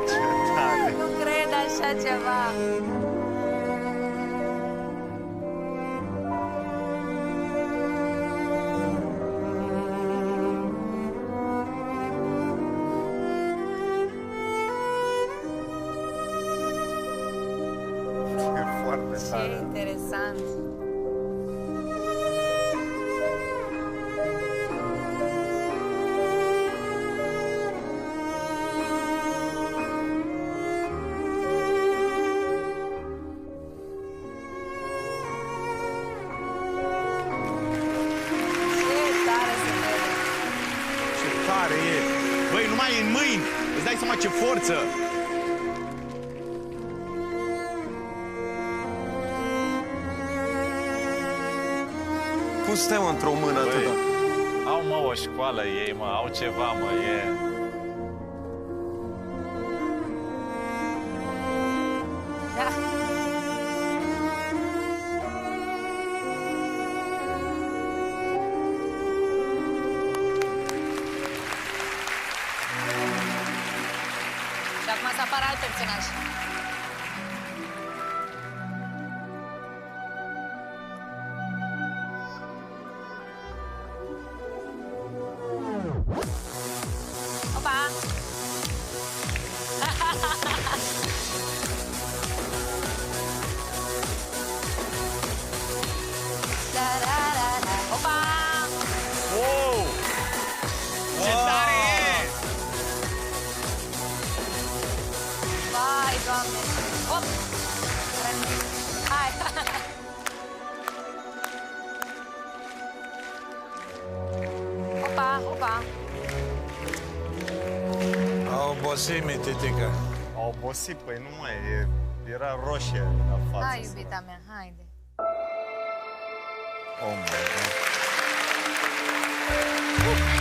Ce tare! Nu cred așa ceva. E foarte Ce tare. interesant. Ce tare e! Băi, numai în mâini! Îți dai seama ce forță! Cum stai, mă, într-o mână Băi, atâta? au, mă, o școală ei, mă, au ceva, mă, e... Da. Și acum să apară alt personaj. Opa! Da-da-da-da. Opa! Wow! Ce tare e! Vai, Doamne! Hop! Hai! Opa, opa! A obosit, mititică. A obosit, păi nu mai e... Era roșie la față. Hai, iubita mea, haide! Oh my God.